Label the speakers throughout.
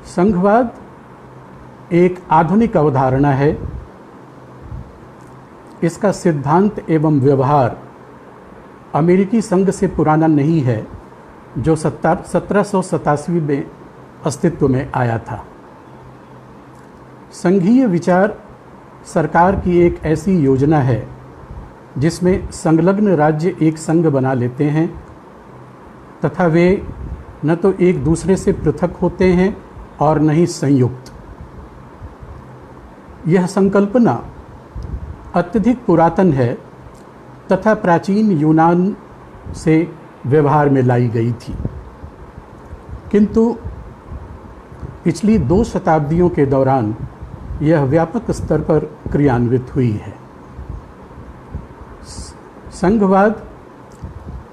Speaker 1: संघवाद एक आधुनिक अवधारणा है। इसका सिद्धांत एवं व्यवहार अमेरिकी संघ से पुराना नहीं है, जो 1787 में अस्तित्व में आया था। संघीय विचार सरकार की एक ऐसी योजना है जिसमें संलग्न राज्य एक संघ बना लेते हैं तथा वे न तो एक दूसरे से पृथक होते हैं और न ही संयुक्त। यह संकल्पना अत्यधिक पुरातन है तथा प्राचीन यूनान से व्यवहार में लाई गई थी, किंतु पिछली 2 शताब्दियों के दौरान यह व्यापक स्तर पर क्रियान्वित हुई है। संघवाद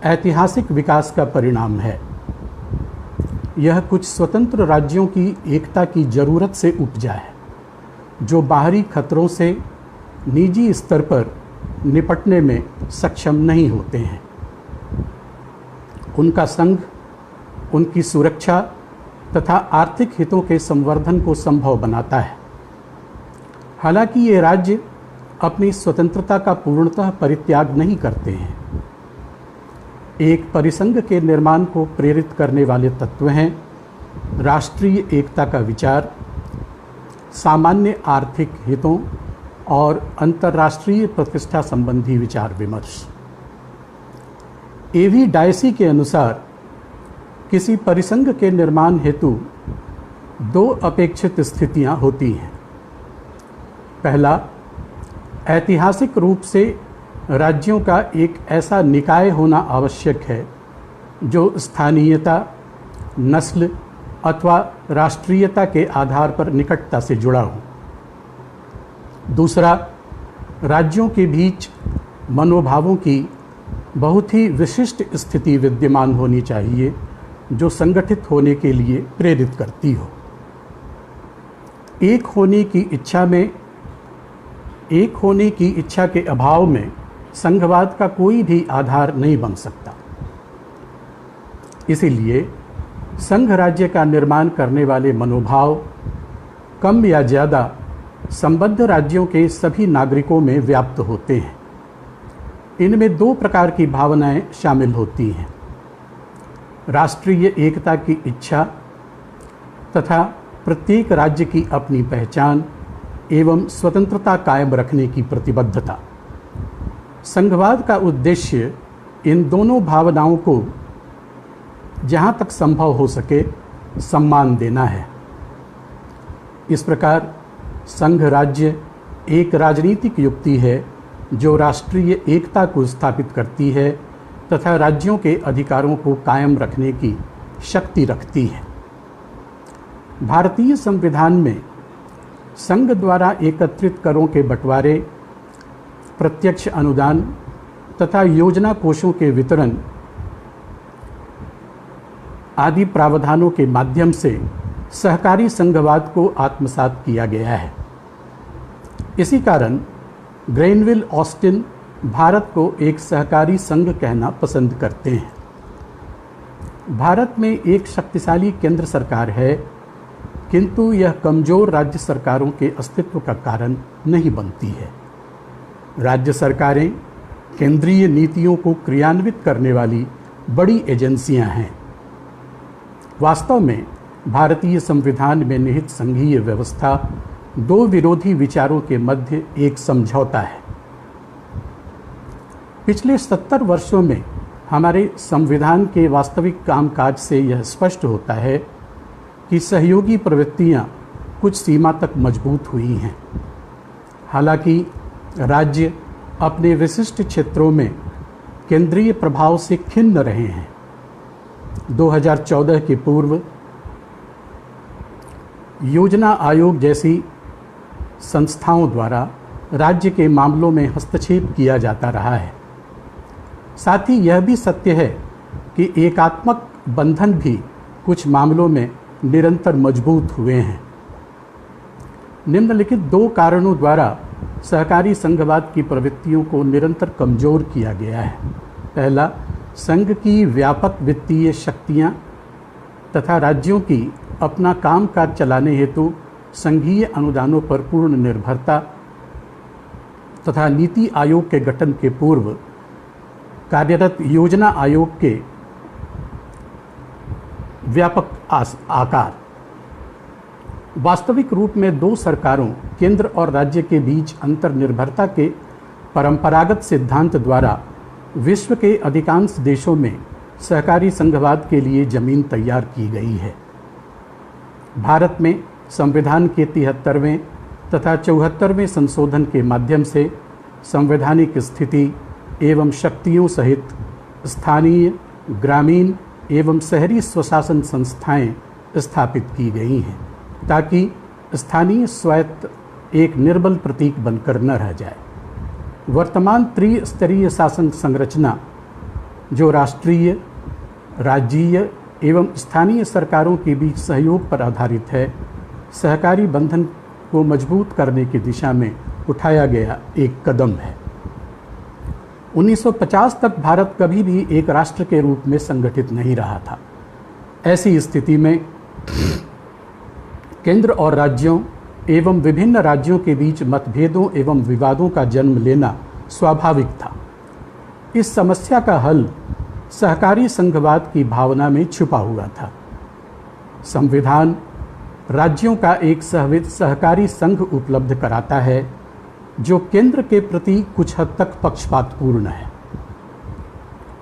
Speaker 1: ऐतिहासिक विकास का परिणाम है। यह कुछ स्वतंत्र राज्यों की एकता की जरूरत से उपजा है, जो बाहरी खतरों से निजी स्तर पर निपटने में सक्षम नहीं होते हैं। उनका संघ उनकी सुरक्षा तथा आर्थिक हितों के संवर्धन को संभव बनाता है। हालांकि ये राज्य अपनी स्वतंत्रता का पूर्णतः परित्याग नहीं करते हैं। एक परिसंघ के निर्माण को प्रेरित करने वाले तत्व हैं राष्ट्रीय एकता का विचार, सामान्य आर्थिक हितों और अंतर्राष्ट्रीय प्रतिष्ठा संबंधी विचार विमर्श। एवी डायसी के अनुसार किसी परिसंघ के निर्माण हेतु 2 अपेक्षित स्थितियां होती हैं। पहला, ऐतिहासिक रूप से राज्यों का एक ऐसा निकाय होना आवश्यक है जो स्थानीयता, नस्ल अथवा राष्ट्रीयता के आधार पर निकटता से जुड़ा हो। दूसरा, राज्यों के बीच मनोभावों की बहुत ही विशिष्ट स्थिति विद्यमान होनी चाहिए जो संगठित होने के लिए प्रेरित करती हो। एक होने की इच्छा के अभाव में संघवाद का कोई भी आधार नहीं बन सकता। इसीलिए संघ राज्य का निर्माण करने वाले मनोभाव कम या ज़्यादा संबद्ध राज्यों के सभी नागरिकों में व्याप्त होते हैं। इनमें 2 प्रकार की भावनाएं शामिल होती हैं: राष्ट्रीय एकता की इच्छा तथा प्रत्येक राज्य की अपनी पहचान एवं स्वतंत्रता कायम रखने की प्रतिबद्धता। संघवाद का उद्देश्य इन दोनों भावनाओं को जहां तक संभव हो सके सम्मान देना है। इस प्रकार संघ राज्य एक राजनीतिक युक्ति है जो राष्ट्रीय एकता को स्थापित करती है तथा राज्यों के अधिकारों को कायम रखने की शक्ति रखती है। भारतीय संविधान में संघ द्वारा एकत्रित करों के बंटवारे, प्रत्यक्ष अनुदान तथा योजना कोषों के वितरण आदि प्रावधानों के माध्यम से सहकारी संघवाद को आत्मसात किया गया है। इसी कारण ग्रेनविल ऑस्टिन भारत को एक सहकारी संघ कहना पसंद करते हैं। भारत में एक शक्तिशाली केंद्र सरकार है, किंतु यह कमजोर राज्य सरकारों के अस्तित्व का कारण नहीं बनती है। राज्य सरकारें केंद्रीय नीतियों को क्रियान्वित करने वाली बड़ी एजेंसियां हैं। वास्तव में भारतीय संविधान में निहित संघीय व्यवस्था 2 विरोधी विचारों के मध्य एक समझौता है। पिछले 70 वर्षों में हमारे संविधान के वास्तविक कामकाज से यह स्पष्ट होता है कि सहयोगी प्रवृत्तियां कुछ सीमा तक मजबूत हुई हैं। हालांकि राज्य अपने विशिष्ट क्षेत्रों में केंद्रीय प्रभाव से खिन्न रहे हैं। 2014 के पूर्व योजना आयोग जैसी संस्थाओं द्वारा राज्य के मामलों में हस्तक्षेप किया जाता रहा है। साथ ही यह भी सत्य है कि एकात्मक बंधन भी कुछ मामलों में निरंतर मजबूत हुए हैं। निम्नलिखित 2 कारणों द्वारा सहकारी संघवाद की प्रवृत्तियों को निरंतर कमजोर किया गया है। पहला, संघ की व्यापक वित्तीय शक्तियां तथा राज्यों की अपना कामकाज चलाने हेतु संघीय अनुदानों पर पूर्ण निर्भरता तथा नीति आयोग के गठन के पूर्व कार्यरत योजना आयोग के व्यापक आकार। वास्तविक रूप में दो सरकारों केंद्र और राज्य के बीच अंतर्निर्भरता के परंपरागत सिद्धांत द्वारा विश्व के अधिकांश देशों में सहकारी संघवाद के लिए जमीन तैयार की गई है। भारत में संविधान के 73वें तथा 74वें संशोधन के माध्यम से संवैधानिक स्थिति एवं शक्तियों सहित स्थानीय, ग्रामीण एवं शहरी स्वशासन संस्थाएं स्थापित की गई हैं ताकि स्थानीय स्वायत्त एक निर्बल प्रतीक बनकर न रह जाए। वर्तमान त्रिस्तरीय शासन संरचना जो राष्ट्रीय, राज्यीय एवं स्थानीय सरकारों के बीच सहयोग पर आधारित है, सहकारी बंधन को मजबूत करने की दिशा में उठाया गया एक कदम है। 1950 तक भारत कभी भी एक राष्ट्र के रूप में संगठित नहीं रहा था। ऐसी स्थिति में केंद्र और राज्यों एवं विभिन्न राज्यों के बीच मतभेदों एवं विवादों का जन्म लेना स्वाभाविक था। इस समस्या का हल सहकारी संघवाद की भावना में छुपा हुआ था। संविधान राज्यों का एक सहकारी संघ उपलब्ध कराता है जो केंद्र के प्रति कुछ हद तक पक्षपातपूर्ण है,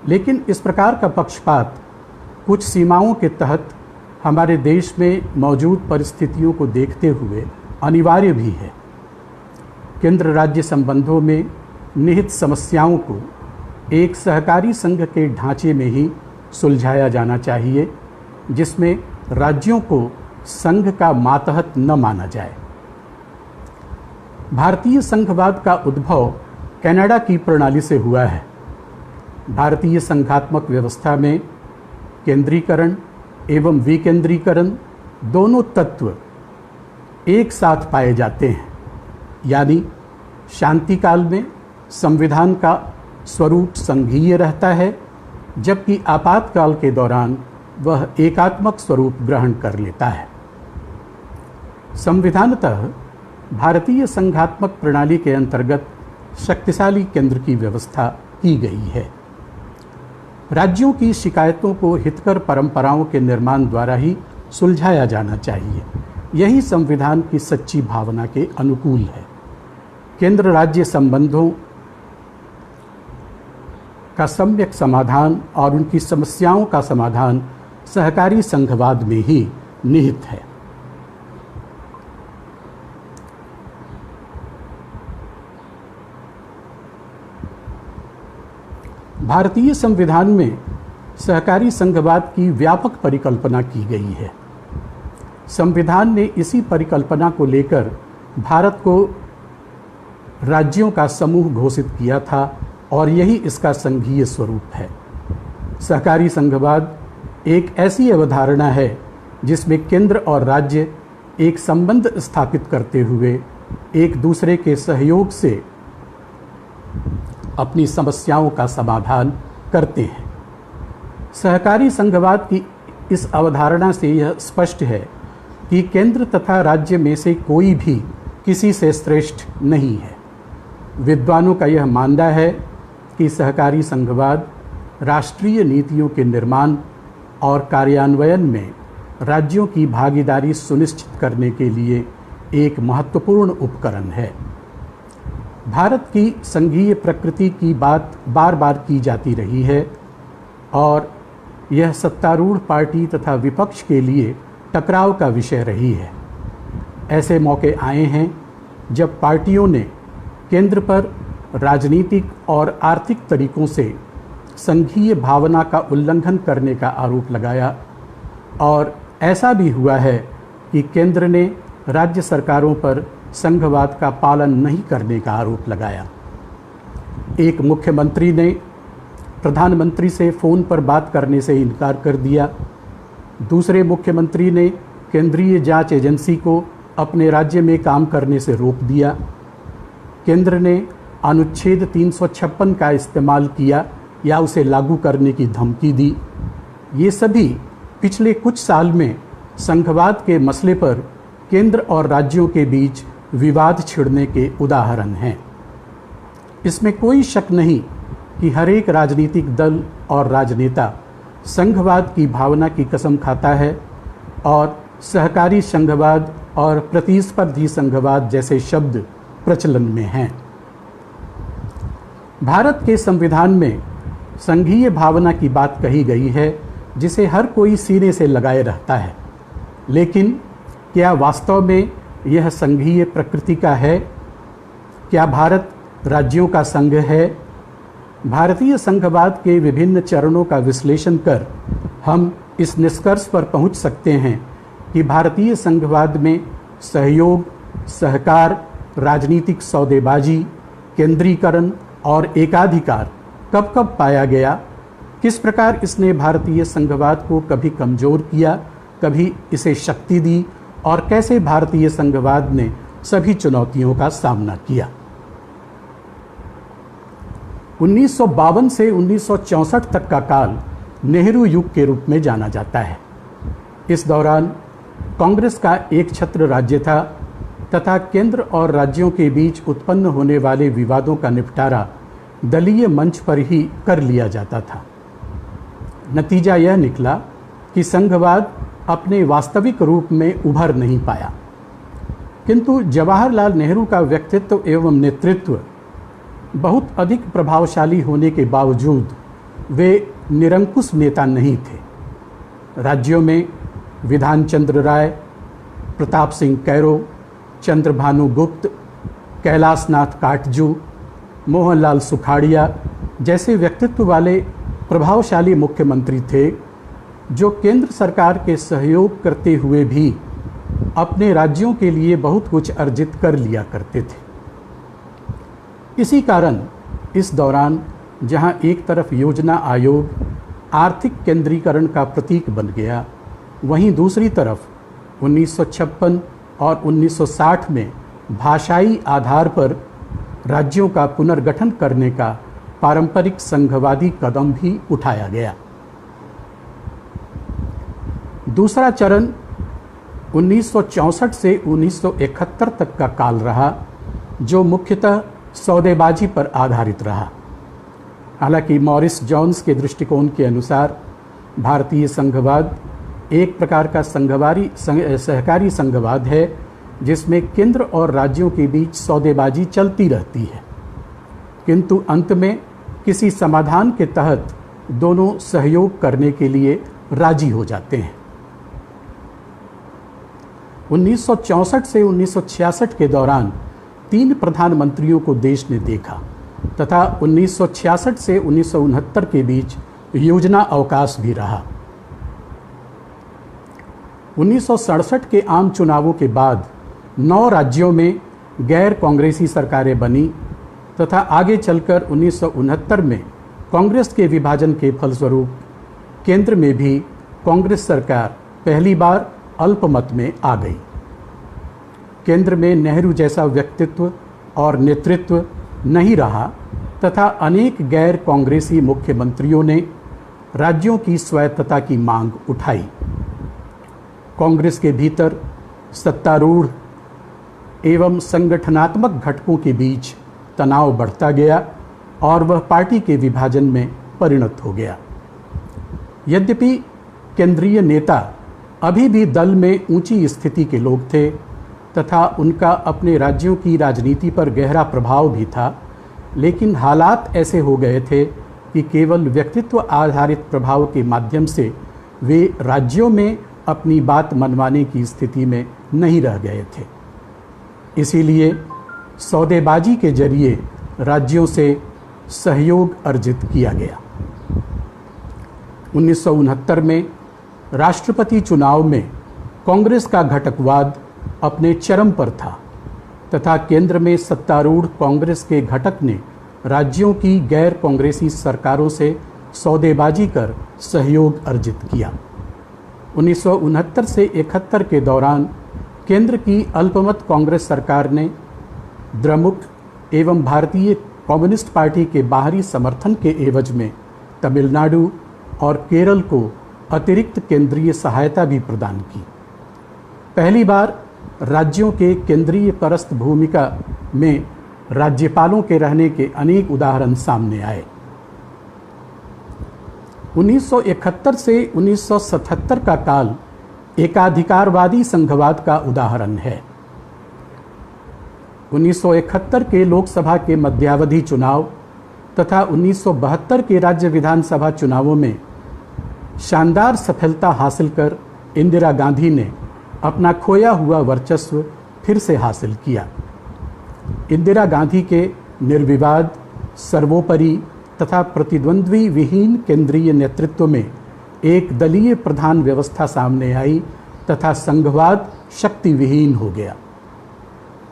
Speaker 1: लेकिन इस प्रकार का पक्षपात कुछ सीमाओं के तहत हमारे देश में मौजूद परिस्थितियों को देखते हुए अनिवार्य भी है। केंद्र राज्य संबंधों में निहित समस्याओं को एक सहकारी संघ के ढांचे में ही सुलझाया जाना चाहिए, जिसमें राज्यों को संघ का मातहत न माना जाए। भारतीय संघवाद का उद्भव कनाडा की प्रणाली से हुआ है। भारतीय संघात्मक व्यवस्था में केंद्रीकरण एवं विकेंद्रीकरण दोनों तत्व एक साथ पाए जाते हैं, यानी शांति काल में संविधान का स्वरूप संघीय रहता है, जबकि आपातकाल के दौरान वह एकात्मक स्वरूप ग्रहण कर लेता है। संविधानतः भारतीय संघात्मक प्रणाली के अंतर्गत शक्तिशाली केंद्र की व्यवस्था की गई है। राज्यों की शिकायतों को हितकर परंपराओं के निर्माण द्वारा ही सुलझाया जाना चाहिए। यही संविधान की सच्ची भावना के अनुकूल है। केंद्र राज्य संबंधों का सम्यक समाधान और उनकी समस्याओं का समाधान सहकारी संघवाद में ही निहित है। भारतीय संविधान में सहकारी संघवाद की व्यापक परिकल्पना की गई है। संविधान ने इसी परिकल्पना को लेकर भारत को राज्यों का समूह घोषित किया था और यही इसका संघीय स्वरूप है। सहकारी संघवाद एक ऐसी अवधारणा है जिसमें केंद्र और राज्य एक संबंध स्थापित करते हुए एक दूसरे के सहयोग से अपनी समस्याओं का समाधान करते हैं। सहकारी संघवाद की इस अवधारणा से यह स्पष्ट है कि केंद्र तथा राज्य में से कोई भी किसी से श्रेष्ठ नहीं है। विद्वानों का यह मानना है कि सहकारी संघवाद राष्ट्रीय नीतियों के निर्माण और कार्यान्वयन में राज्यों की भागीदारी सुनिश्चित करने के लिए एक महत्वपूर्ण उपकरण है। भारत की संघीय प्रकृति की बात बार बार की जाती रही है और यह सत्तारूढ़ पार्टी तथा विपक्ष के लिए टकराव का विषय रही है। ऐसे मौके आए हैं जब पार्टियों ने केंद्र पर राजनीतिक और आर्थिक तरीकों से संघीय भावना का उल्लंघन करने का आरोप लगाया और ऐसा भी हुआ है कि केंद्र ने राज्य सरकारों पर संघवाद का पालन नहीं करने का आरोप लगाया। एक मुख्यमंत्री ने प्रधानमंत्री से फ़ोन पर बात करने से इनकार कर दिया। दूसरे मुख्यमंत्री ने केंद्रीय जांच एजेंसी को अपने राज्य में काम करने से रोक दिया। केंद्र ने अनुच्छेद 356 का इस्तेमाल किया या उसे लागू करने की धमकी दी। ये सभी पिछले कुछ साल में संघवाद के मसले पर केंद्र और राज्यों के बीच विवाद छिड़ने के उदाहरण हैं। इसमें कोई शक नहीं कि हर एक राजनीतिक दल और राजनेता संघवाद की भावना की कसम खाता है और सहकारी संघवाद और प्रतिस्पर्धी संघवाद जैसे शब्द प्रचलन में हैं। भारत के संविधान में संघीय भावना की बात कही गई है, जिसे हर कोई सीने से लगाए रहता है। लेकिन क्या वास्तव में यह संघीय प्रकृति का है? क्या भारत राज्यों का संघ है? भारतीय संघवाद के विभिन्न चरणों का विश्लेषण कर हम इस निष्कर्ष पर पहुंच सकते हैं कि भारतीय संघवाद में सहयोग, सहकार, राजनीतिक सौदेबाजी, केंद्रीकरण और एकाधिकार कब कब पाया गया, किस प्रकार इसने भारतीय संघवाद को कभी कमजोर किया, कभी इसे शक्ति दी, और कैसे भारतीय संघवाद ने सभी चुनौतियों का सामना किया। 1952 से 1964 तक का काल नेहरू युग के रूप में जाना जाता है। इस दौरान कांग्रेस का एक छत्र राज्य था तथा केंद्र और राज्यों के बीच उत्पन्न होने वाले विवादों का निपटारा दलीय मंच पर ही कर लिया जाता था। नतीजा यह निकला कि संघवाद अपने वास्तविक रूप में उभर नहीं पाया, किंतु जवाहरलाल नेहरू का व्यक्तित्व एवं नेतृत्व बहुत अधिक प्रभावशाली होने के बावजूद वे निरंकुश नेता नहीं थे। राज्यों में विधान चंद्र राय, प्रताप सिंह कैरो, चंद्रभानु गुप्त, कैलाशनाथ काटजू, मोहनलाल सुखाड़िया जैसे व्यक्तित्व वाले प्रभावशाली मुख्यमंत्री थे, जो केंद्र सरकार के सहयोग करते हुए भी अपने राज्यों के लिए बहुत कुछ अर्जित कर लिया करते थे। इसी कारण इस दौरान जहां एक तरफ योजना आयोग आर्थिक केंद्रीकरण का प्रतीक बन गया, वहीं दूसरी तरफ 1956 और 1960 में भाषाई आधार पर राज्यों का पुनर्गठन करने का पारंपरिक संघवादी कदम भी उठाया गया। दूसरा चरण 1964 से 1971 तक का काल रहा, जो मुख्यतः सौदेबाजी पर आधारित रहा। हालांकि मॉरिस जोन्स के दृष्टिकोण के अनुसार भारतीय संघवाद एक प्रकार का सहकारी संघवाद है, जिसमें केंद्र और राज्यों के बीच सौदेबाजी चलती रहती है, किंतु अंत में किसी समाधान के तहत दोनों सहयोग करने के लिए राजी हो जाते हैं। 1964 से 1966 के दौरान 3 प्रधानमंत्रियों को देश ने देखा तथा 1966 से 1969 के बीच योजना अवकाश भी रहा। 1967 के आम चुनावों के बाद 9 राज्यों में गैर कांग्रेसी सरकारें बनी तथा आगे चलकर 1969 में कांग्रेस के विभाजन के फलस्वरूप केंद्र में भी कांग्रेस सरकार पहली बार अल्पमत में आ गई। केंद्र में नेहरू जैसा व्यक्तित्व और नेतृत्व नहीं रहा तथा अनेक गैर कांग्रेसी मुख्यमंत्रियों ने राज्यों की स्वायत्तता की मांग उठाई। कांग्रेस के भीतर सत्तारूढ़ एवं संगठनात्मक घटकों के बीच तनाव बढ़ता गया और वह पार्टी के विभाजन में परिणत हो गया। यद्यपि केंद्रीय नेता अभी भी दल में ऊंची स्थिति के लोग थे तथा उनका अपने राज्यों की राजनीति पर गहरा प्रभाव भी था, लेकिन हालात ऐसे हो गए थे कि केवल व्यक्तित्व आधारित प्रभाव के माध्यम से वे राज्यों में अपनी बात मनवाने की स्थिति में नहीं रह गए थे। इसीलिए सौदेबाजी के जरिए राज्यों से सहयोग अर्जित किया गया। 1969 में राष्ट्रपति चुनाव में कांग्रेस का घटकवाद अपने चरम पर था तथा केंद्र में सत्तारूढ़ कांग्रेस के घटक ने राज्यों की गैर कांग्रेसी सरकारों से सौदेबाजी कर सहयोग अर्जित किया। 1969 से 71 के दौरान केंद्र की अल्पमत कांग्रेस सरकार ने द्रमुक एवं भारतीय कम्युनिस्ट पार्टी के बाहरी समर्थन के एवज में तमिलनाडु और केरल को अतिरिक्त केंद्रीय सहायता भी प्रदान की। पहली बार राज्यों के केंद्रीय परस्थ भूमिका में राज्यपालों के रहने के अनेक उदाहरण सामने आए। 1971 से 1977 का काल एकाधिकारवादी संघवाद का उदाहरण है। 1971 के लोकसभा के मध्यावधि चुनाव तथा 1972 के राज्य विधानसभा चुनावों में शानदार सफलता हासिल कर इंदिरा गांधी ने अपना खोया हुआ वर्चस्व फिर से हासिल किया। इंदिरा गांधी के निर्विवाद, सर्वोपरि तथा प्रतिद्वंद्वी विहीन केंद्रीय नेतृत्व में एक दलीय प्रधान व्यवस्था सामने आई तथा संघवाद शक्ति विहीन हो गया।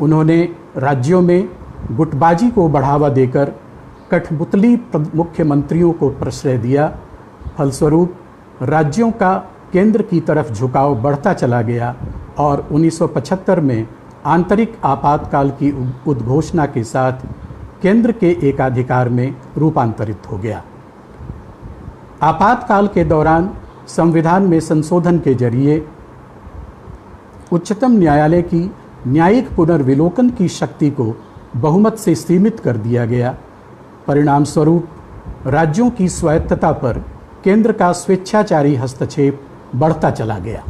Speaker 1: उन्होंने राज्यों में गुटबाजी को बढ़ावा देकर कठपुतली मुख्यमंत्रियों को प्रश्रय दिया। फलस्वरूप राज्यों का केंद्र की तरफ झुकाव बढ़ता चला गया और 1975 में आंतरिक आपातकाल की उद्घोषणा के साथ केंद्र के एकाधिकार में रूपांतरित हो गया। आपातकाल के दौरान संविधान में संशोधन के जरिए उच्चतम न्यायालय की न्यायिक पुनर्विलोकन की शक्ति को बहुमत से सीमित कर दिया गया। परिणाम स्वरूप राज्यों की स्वायत्तता पर केंद्र का स्वेच्छाचारी हस्तक्षेप बढ़ता चला गया।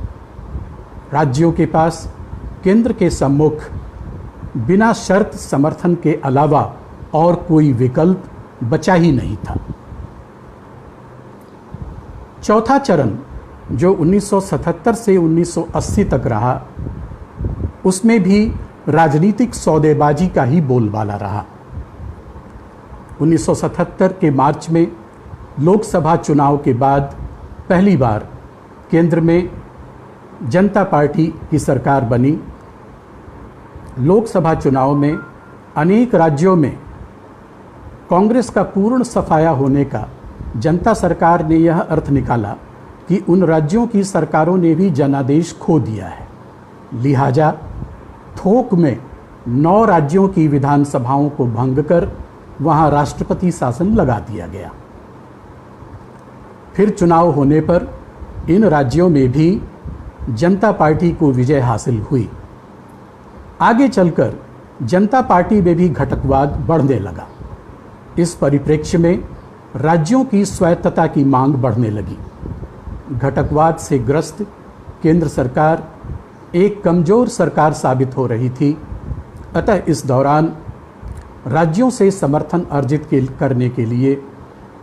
Speaker 1: राज्यों के पास केंद्र के सम्मुख बिना शर्त समर्थन के अलावा और कोई विकल्प बचा ही नहीं था। चौथा चरण जो 1977 से 1980 तक रहा, उसमें भी राजनीतिक सौदेबाजी का ही बोलबाला रहा। 1977 के मार्च में लोकसभा चुनाव के बाद पहली बार केंद्र में जनता पार्टी की सरकार बनी। लोकसभा चुनाव में अनेक राज्यों में कांग्रेस का पूर्ण सफाया होने का जनता सरकार ने यह अर्थ निकाला कि उन राज्यों की सरकारों ने भी जनादेश खो दिया है, लिहाजा थोक में 9 राज्यों की विधानसभाओं को भंग कर वहां राष्ट्रपति शासन लगा दिया गया। फिर चुनाव होने पर इन राज्यों में भी जनता पार्टी को विजय हासिल हुई। आगे चलकर जनता पार्टी में भी घटकवाद बढ़ने लगा। इस परिप्रेक्ष्य में राज्यों की स्वायत्तता की मांग बढ़ने लगी। घटकवाद से ग्रस्त केंद्र सरकार एक कमजोर सरकार साबित हो रही थी। अतः इस दौरान राज्यों से समर्थन अर्जित करने के लिए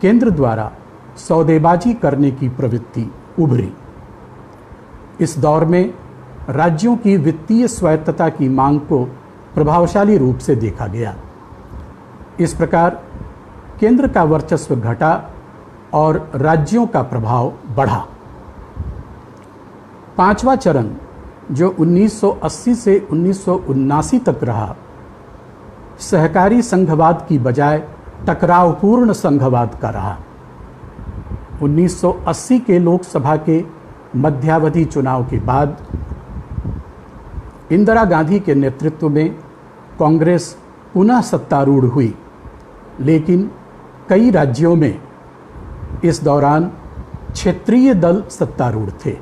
Speaker 1: केंद्र द्वारा सौदेबाजी करने की प्रवृत्ति उभरी। इस दौर में राज्यों की वित्तीय स्वायत्तता की मांग को प्रभावशाली रूप से देखा गया। इस प्रकार केंद्र का वर्चस्व घटा और राज्यों का प्रभाव बढ़ा। पांचवा चरण जो 1980 से 1979 तक रहा, सहकारी संघवाद की बजाय टकरावपूर्ण संघवाद का रहा। 1980 के लोकसभा के मध्यावधि चुनाव के बाद इंदिरा गांधी के नेतृत्व में कांग्रेस पुनः सत्तारूढ़ हुई, लेकिन कई राज्यों में इस दौरान क्षेत्रीय दल सत्तारूढ़ थे।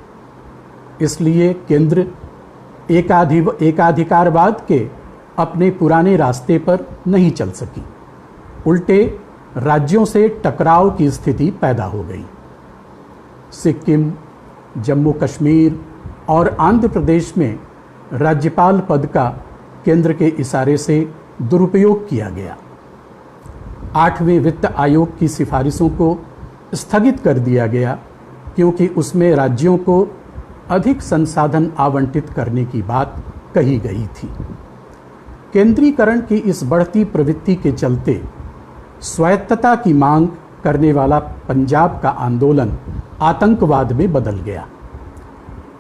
Speaker 1: इसलिए केंद्र एकाधिकारवाद के अपने पुराने रास्ते पर नहीं चल सकी। उल्टे राज्यों से टकराव की स्थिति पैदा हो गई। सिक्किम, जम्मू कश्मीर और आंध्र प्रदेश में राज्यपाल पद का केंद्र के इशारे से दुरुपयोग किया गया। 8वें वित्त आयोग की सिफारिशों को स्थगित कर दिया गया क्योंकि उसमें राज्यों को अधिक संसाधन आवंटित करने की बात कही गई थी। केंद्रीकरण की इस बढ़ती प्रवृत्ति के चलते स्वायत्तता की मांग करने वाला पंजाब का आंदोलन आतंकवाद में बदल गया।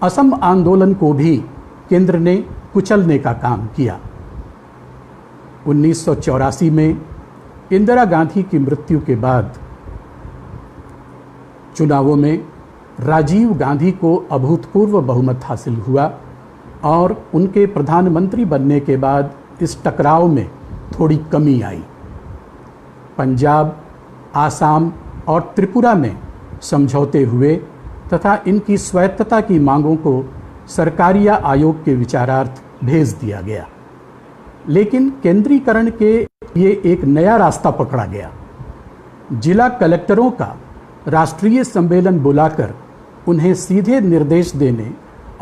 Speaker 1: असम आंदोलन को भी केंद्र ने कुचलने का काम किया। 1984 में इंदिरा गांधी की मृत्यु के बाद चुनावों में राजीव गांधी को अभूतपूर्व बहुमत हासिल हुआ और उनके प्रधानमंत्री बनने के बाद इस टकराव में थोड़ी कमी आई। पंजाब, आसाम और त्रिपुरा में समझौते हुए तथा इनकी स्वायत्तता की मांगों को सरकारिया आयोग के विचारार्थ भेज दिया गया। लेकिन केंद्रीकरण के लिए एक नया रास्ता पकड़ा गया। जिला कलेक्टरों का राष्ट्रीय सम्मेलन बुलाकर उन्हें सीधे निर्देश देने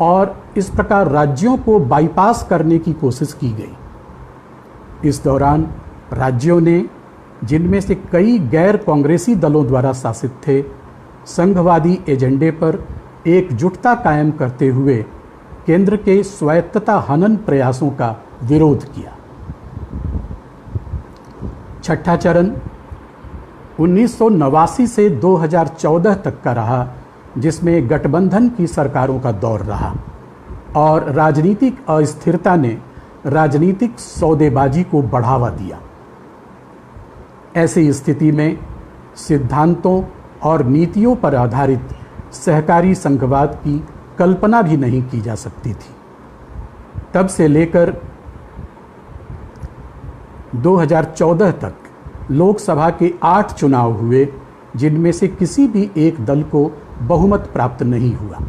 Speaker 1: और इस प्रकार राज्यों को बाईपास करने की कोशिश की गई। इस दौरान राज्यों ने, जिनमें से कई गैर कांग्रेसी दलों द्वारा शासित थे, संघवादी एजेंडे पर एकजुटता कायम करते हुए केंद्र के स्वायत्तता हनन प्रयासों का विरोध किया। छठा चरण 1989 से 2014 तक का रहा, जिसमें गठबंधन की सरकारों का दौर रहा और राजनीतिक अस्थिरता ने राजनीतिक सौदेबाजी को बढ़ावा दिया। ऐसी स्थिति में सिद्धांतों और नीतियों पर आधारित सहकारी संघवाद की कल्पना भी नहीं की जा सकती थी। तब से लेकर 2014 तक लोकसभा के 8 चुनाव हुए, जिनमें से किसी भी एक दल को बहुमत प्राप्त नहीं हुआ।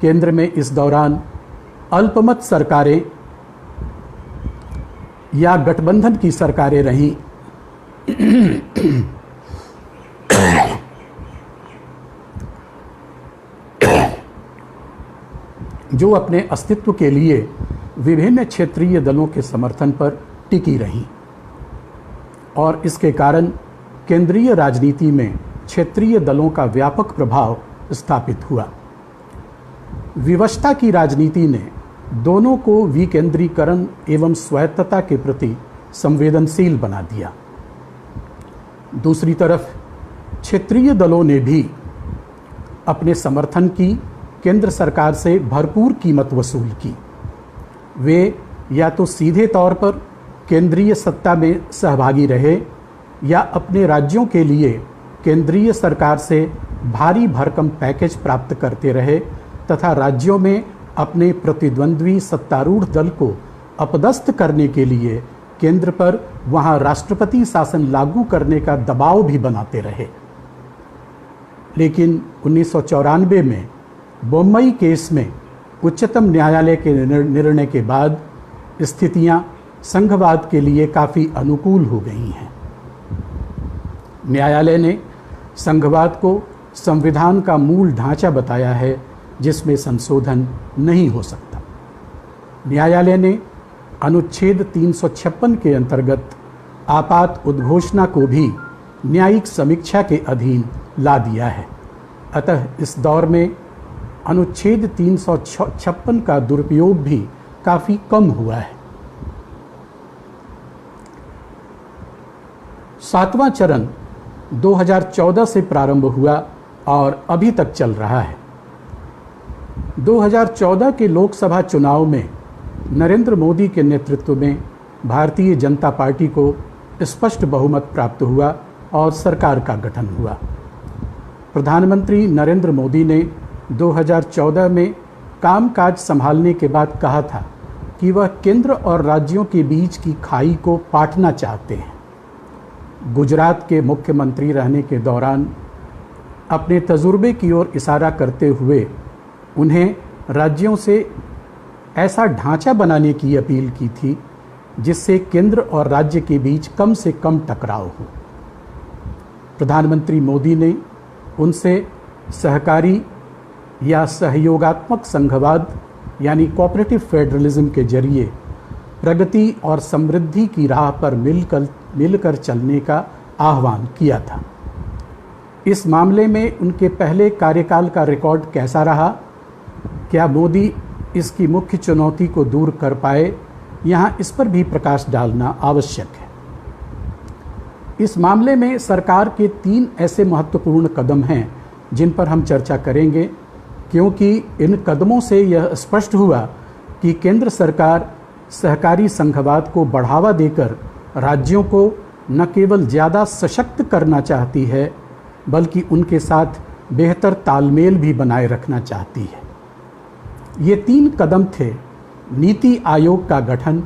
Speaker 1: केंद्र में इस दौरान अल्पमत सरकारें या गठबंधन की सरकारें रहीं जो अपने अस्तित्व के लिए विभिन्न क्षेत्रीय दलों के समर्थन पर टिकी रहीं और इसके कारण केंद्रीय राजनीति में क्षेत्रीय दलों का व्यापक प्रभाव स्थापित हुआ। विवशता की राजनीति ने दोनों को विकेंद्रीकरण एवं स्वायत्तता के प्रति संवेदनशील बना दिया। दूसरी तरफ क्षेत्रीय दलों ने भी अपने समर्थन की केंद्र सरकार से भरपूर कीमत वसूल की। वे या तो सीधे तौर पर केंद्रीय सत्ता में सहभागी रहे या अपने राज्यों के लिए केंद्रीय सरकार से भारी भरकम पैकेज प्राप्त करते रहे तथा राज्यों में अपने प्रतिद्वंद्वी सत्तारूढ़ दल को अपदस्थ करने के लिए केंद्र पर वहां राष्ट्रपति शासन लागू करने का दबाव भी बनाते रहे। लेकिन 1994 में बम्बई केस में उच्चतम न्यायालय के निर्णय के बाद स्थितियां संघवाद के लिए काफ़ी अनुकूल हो गई हैं। न्यायालय ने संघवाद को संविधान का मूल ढांचा बताया है, जिसमें संशोधन नहीं हो सकता। न्यायालय ने अनुच्छेद 356 के अंतर्गत आपात उद्घोषणा को भी न्यायिक समीक्षा के अधीन ला दिया है। अतः इस दौर में अनुच्छेद 356 का दुरुपयोग भी काफ़ी कम हुआ है। 7वां चरण 2014 से प्रारंभ हुआ और अभी तक चल रहा है। 2014 के लोकसभा चुनाव में नरेंद्र मोदी के नेतृत्व में भारतीय जनता पार्टी को स्पष्ट बहुमत प्राप्त हुआ और सरकार का गठन हुआ। प्रधानमंत्री नरेंद्र मोदी ने 2014 में कामकाज संभालने के बाद कहा था कि वह केंद्र और राज्यों के बीच की खाई को पाटना चाहते हैं। गुजरात के मुख्यमंत्री रहने के दौरान अपने तजुर्बे की ओर इशारा करते हुए उन्हें राज्यों से ऐसा ढांचा बनाने की अपील की थी जिससे केंद्र और राज्य के बीच कम से कम टकराव हो। प्रधानमंत्री मोदी ने उनसे सहकारी या सहयोगात्मक संघवाद यानी कोऑपरेटिव फेडरलिज्म के जरिए प्रगति और समृद्धि की राह पर मिलकर चलने का आह्वान किया था। इस मामले में उनके पहले कार्यकाल का रिकॉर्ड कैसा रहा? क्या मोदी इसकी मुख्य चुनौती को दूर कर पाए? यहाँ इस पर भी प्रकाश डालना आवश्यक है। इस मामले में सरकार के 3 ऐसे महत्वपूर्ण कदम हैं जिन पर हम चर्चा करेंगे, क्योंकि इन कदमों से यह स्पष्ट हुआ कि केंद्र सरकार सहकारी संघवाद को बढ़ावा देकर राज्यों को न केवल ज़्यादा सशक्त करना चाहती है, बल्कि उनके साथ बेहतर तालमेल भी बनाए रखना चाहती है। ये 3 कदम थे: नीति आयोग का गठन,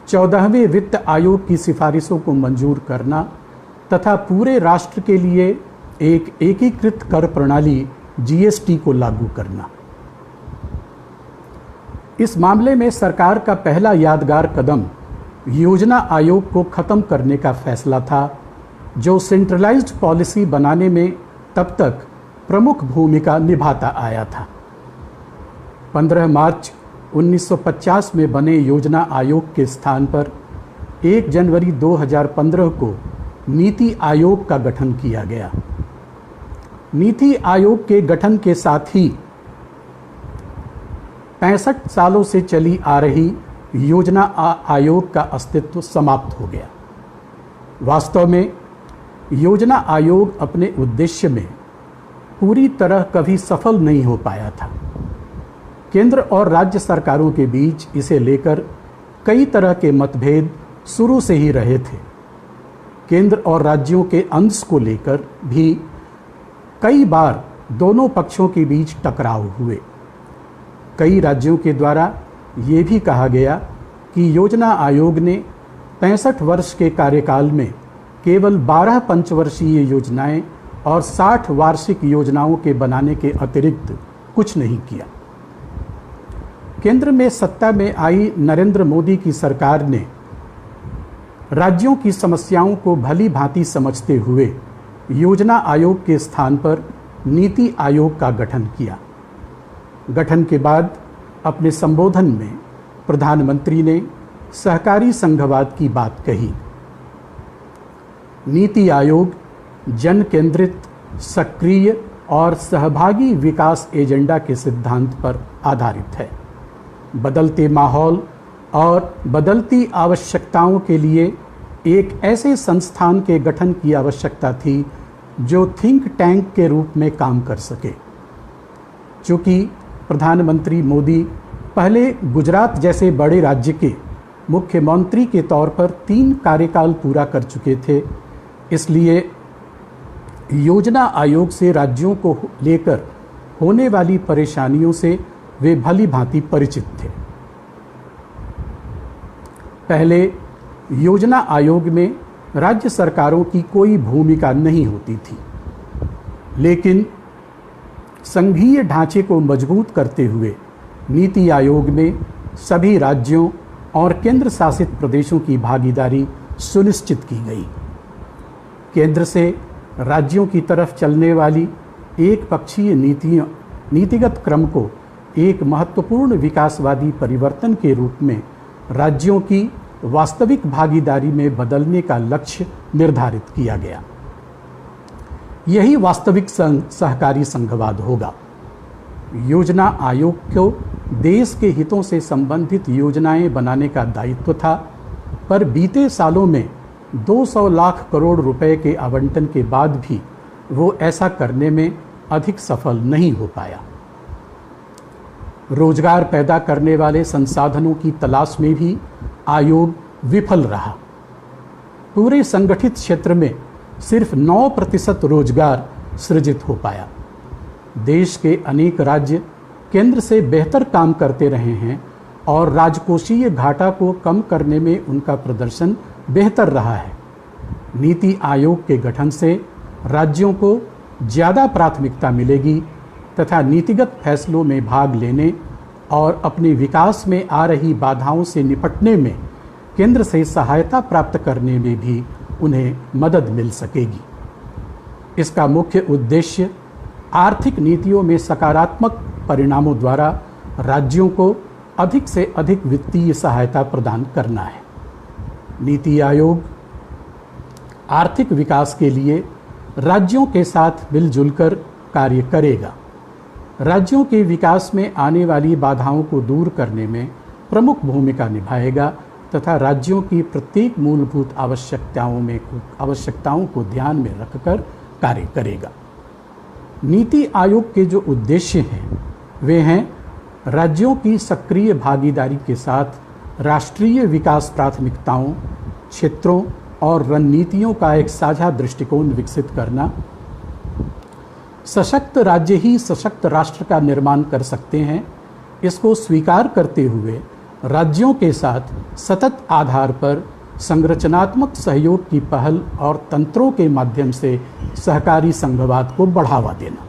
Speaker 1: 14वें वित्त आयोग की सिफारिशों को मंजूर करना तथा पूरे राष्ट्र के लिए एक एकीकृत कर प्रणाली जीएसटी को लागू करना। इस मामले में सरकार का पहला यादगार कदम योजना आयोग को खत्म करने का फैसला था, जो सेंट्रलाइज्ड पॉलिसी बनाने में तब तक प्रमुख भूमिका निभाता आया था। 15 मार्च 1950 में बने योजना आयोग के स्थान पर 1 जनवरी 2015 को नीति आयोग का गठन किया गया। नीति आयोग के गठन के साथ ही 65 सालों से चली आ रही योजना आयोग का अस्तित्व समाप्त हो गया। वास्तव में योजना आयोग अपने उद्देश्य में पूरी तरह कभी सफल नहीं हो पाया था। केंद्र और राज्य सरकारों के बीच इसे लेकर कई तरह के मतभेद शुरू से ही रहे थे। केंद्र और राज्यों के अंश को लेकर भी कई बार दोनों पक्षों के बीच टकराव हुए। कई राज्यों के द्वारा ये भी कहा गया कि योजना आयोग ने 65 वर्ष के कार्यकाल में केवल 12 पंचवर्षीय योजनाएं और 60 वार्षिक योजनाओं के बनाने के अतिरिक्त कुछ नहीं किया। केंद्र में सत्ता में आई नरेंद्र मोदी की सरकार ने राज्यों की समस्याओं को भली भांति समझते हुए योजना आयोग के स्थान पर नीति आयोग का गठन किया। गठन के बाद अपने संबोधन में प्रधानमंत्री ने सहकारी संघवाद की बात कही। नीति आयोग जन केंद्रित, सक्रिय और सहभागी विकास एजेंडा के सिद्धांत पर आधारित है। बदलते माहौल और बदलती आवश्यकताओं के लिए एक ऐसे संस्थान के गठन की आवश्यकता थी जो थिंक टैंक के रूप में काम कर सके। चूँकि प्रधानमंत्री मोदी पहले गुजरात जैसे बड़े राज्य के मुख्यमंत्री के तौर पर 3 कार्यकाल पूरा कर चुके थे, इसलिए योजना आयोग से राज्यों को लेकर होने वाली परेशानियों से वे भली भांति परिचित थे। पहले योजना आयोग में राज्य सरकारों की कोई भूमिका नहीं होती थी, लेकिन संघीय ढांचे को मजबूत करते हुए नीति आयोग में सभी राज्यों और केंद्र शासित प्रदेशों की भागीदारी सुनिश्चित की गई। केंद्र से राज्यों की तरफ चलने वाली एक पक्षीय नीतिगत क्रम को एक महत्वपूर्ण विकासवादी परिवर्तन के रूप में राज्यों की वास्तविक भागीदारी में बदलने का लक्ष्य निर्धारित किया गया। यही वास्तविक सहकारी संघवाद होगा। योजना आयोग को देश के हितों से संबंधित योजनाएं बनाने का दायित्व था, पर बीते सालों में 200 लाख करोड़ रुपए के आवंटन के बाद भी वो ऐसा करने में अधिक सफल नहीं हो पाया। रोजगार पैदा करने वाले संसाधनों की तलाश में भी आयोग विफल रहा। पूरे संगठित क्षेत्र में सिर्फ 9% रोजगार सृजित हो पाया। देश के अनेक राज्य केंद्र से बेहतर काम करते रहे हैं और राजकोषीय घाटा को कम करने में उनका प्रदर्शन बेहतर रहा है। नीति आयोग के गठन से राज्यों को ज़्यादा प्राथमिकता मिलेगी तथा नीतिगत फैसलों में भाग लेने और अपने विकास में आ रही बाधाओं से निपटने में केंद्र से सहायता प्राप्त करने में भी उन्हें मदद मिल सकेगी। इसका मुख्य उद्देश्य आर्थिक नीतियों में सकारात्मक परिणामों द्वारा राज्यों को अधिक से अधिक वित्तीय सहायता प्रदान करना है। नीति आयोग आर्थिक विकास के लिए राज्यों के साथ मिलजुल कर कार्य करेगा। राज्यों के विकास में आने वाली बाधाओं को दूर करने में प्रमुख भूमिका निभाएगा तथा राज्यों की प्रत्येक मूलभूत आवश्यकताओं को ध्यान में रखकर कार्य करेगा। नीति आयोग के जो उद्देश्य हैं वे हैं राज्यों की सक्रिय भागीदारी के साथ राष्ट्रीय विकास प्राथमिकताओं, क्षेत्रों और रणनीतियों का एक साझा दृष्टिकोण विकसित करना। सशक्त राज्य ही सशक्त राष्ट्र का निर्माण कर सकते हैं, इसको स्वीकार करते हुए राज्यों के साथ सतत आधार पर संरचनात्मक सहयोग की पहल और तंत्रों के माध्यम से सहकारी संघवाद को बढ़ावा देना।